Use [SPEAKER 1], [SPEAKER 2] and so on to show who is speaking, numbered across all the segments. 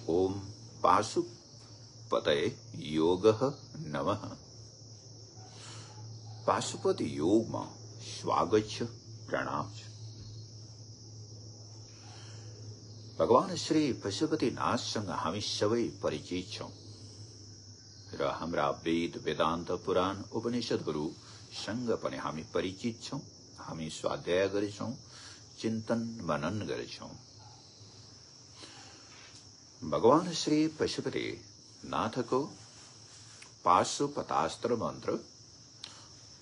[SPEAKER 1] ओम पाशुपतये योगः नमः। पाशुपत योग में स्वागत छ, प्रणाम छ। भगवान श्री पशुपतिनाथसँग हामी सबै परिचित छौं र हाम्रा वेद वेदान्त पुराण उपनिषदहरू सँग पनि हामी परिचित छौं। हामी स्वाध्याय गरेछौं, चिन्तन मनन गरेछौं। भगवान श्री पशुपति नाथको पाशुपतास्त्र मन्त्र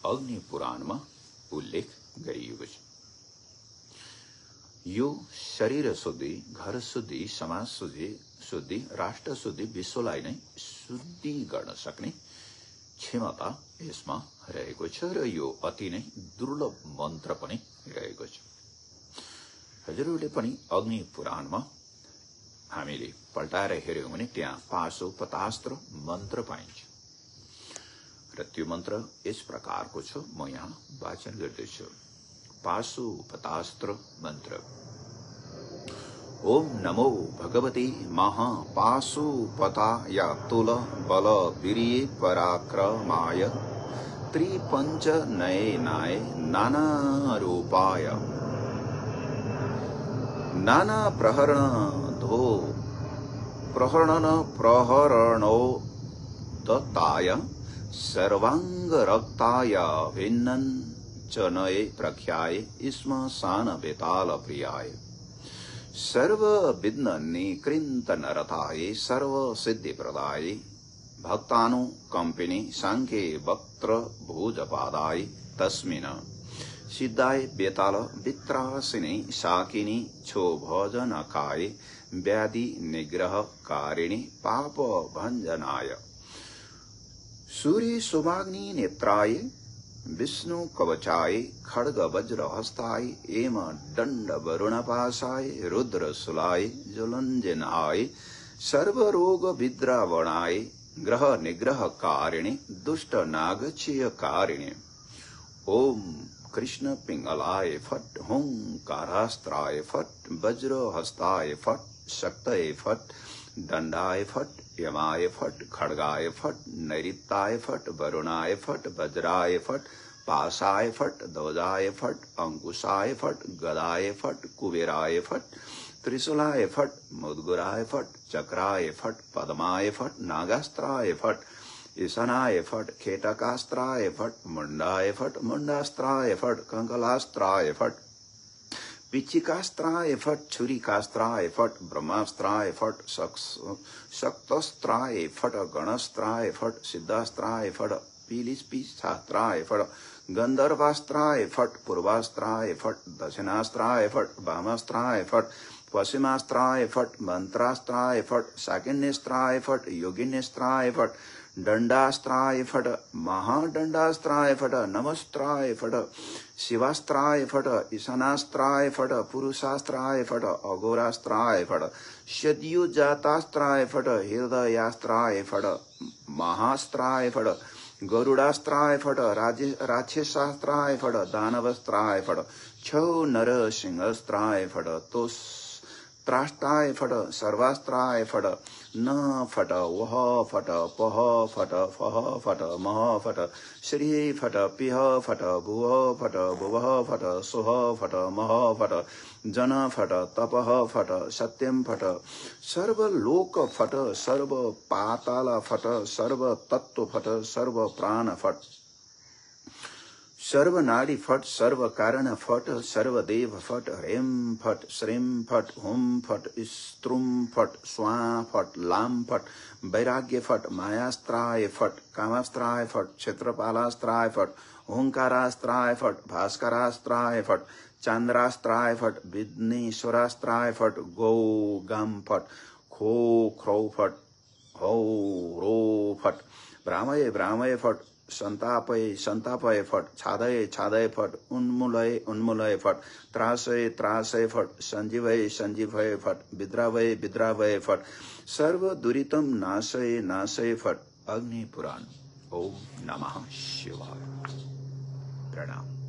[SPEAKER 1] अग्नि पुराणमा उल्लेख गरिएको छ। यो शरीर शुद्धि, घर शुद्धि, समाज शुद्धि, राष्ट्र शुद्धि, विश्वलाई नै शुद्धि गर्न सक्ने क्षमता यसमा रहेको छ र यो अति नै दुर्लभ मन्त्र पनि रहेको छ। हजुरहरूले पनि अग्नि पुराणमा हामीले पल्टाएर हेर्यौं भने त्यहाँ पाशुपतास्त्र मन्त्र पाइन्छ र त्यो मन्त्र यस प्रकारको छ। म यहाँ वाचन गर्दैछु। पाशुपतास्त्र मन्त्र। ओम नमो भगवते महापाशुपताय तुल बल वीर्ये पराक्रमाय त्रिपंच नयनाय नाना रूपाय नाना प्रहरणो दत्ताय सर्वांग रक्ताय भिन्नं च नये प्रख्याय श्मशान बेताल प्रियाय सर्व विघ्न निकृंत नरताय सर्व सिद्धि प्रदाय भक्तानुकंपिनी सांख्ये वक्त्र भुजपादाय तस्मिन् सिद्धाय बेताल वित्रासिनी शाकिनी क्षोभजनकाय व्याधि निग्रह कारिणी पाप भंजनाय सूर्य सुभाग्नि नेत्राय विष्णु कवचाय खड्ग वज्र हस्ताय एम दंड वरुणपाशाय रुद्र सुलाय ज्वलंजनाय सर्व रोग विद्रावणाय ग्रह निग्रह कारिणी दुष्ट नागक्षय कारिणी ओम कृष्ण पिंगलाय फट हुंकारास्त्राय फट वज्र हस्ताय फट शक्तये फट दंडाय फट यमाय फट खड्गाय फट नैऋत्याय फट वरुणाय फट वज्राय फट पाशाय फट ध्वजाय फट अंकुशाय फट गदाय फट कुबेराय फट त्रिशूलाय फट मुद्गराय फट चक्राय फट पद्माय फट नागास्त्राय फट ईशानाय फट खेटकास्त्राय फट मुंडाय फट मुंडास्त्राय फट कंकलास्त्राय फट पिच्छिकास्त्राय फट छुरिकास्त्राय फट ब्रह्मास्त्राय फट शक्तस्त्राय फट गणस्त्राय फट सिद्धास्त्राय फट पीलिस्पिशास्त्राय फट गंधर्वास्त्राय फट पूर्वास्त्राय फट दक्षिणास्त्राय फट वामास्त्राय फट पश्चिमास्त्राय फट मंत्रास्त्राय फट शाकिन्यस्त्राय फट योगिन्यस्त्राय फट दंडास्त्राय फट महादंडास्त्राय फट नमस्त्राय फट शिवास्त्राय फट ईशानास्त्राय फट पुरुषास्त्राय फट अघोरास्त्राय फट शद्युजातास्त्राय फट हृदयास्त्राय फट महास्त्राय फट गरुडास्त्राय फट राक्षसास्त्राय फट दानवस्त्राय फट छौ नरसिंहस्त्राय फट त्राष्टाय फट सर्वास्त्राय फट न फट वह फट पह फट फह फट मह फट श्री फट पिह फट भुव फट भुवः फट सुह फट मह फट जन फट तपः फट सत्यम फट सर्वलोक फट सर्व पाताल फट सर्व तत्व फट सर्व प्राण फट सर्व नाड़ी फट सर्व कारण फट सर्व देव फट ह्रीं फट श्रीं फट हुम फट स्त्रुम फट स्वा फट लाम फट वैराग्य फट मायास्त्राय फट कामास्त्राय फट क्षेत्रपालास्त्राय फट ओंकारास्त्राय फट भास्करास्त्राय फट चांद्रास्त्राय फट विघ्नेश्वरास्त्राय फट गौ गम फट खो ख्रौ फट हौ रो फट भ्रामय भ्रामय फट संतापय संतापय फट छादय छादय फट उन्मूलय उन्मूलय फट त्रासय त्रासय फट संजीवय संजीवय फट विद्रावय विद्रावय फट सर्व दुरितम नाशय नाशय फट। अग्नि पुराण। ओम नमः शिवाय। प्रणाम।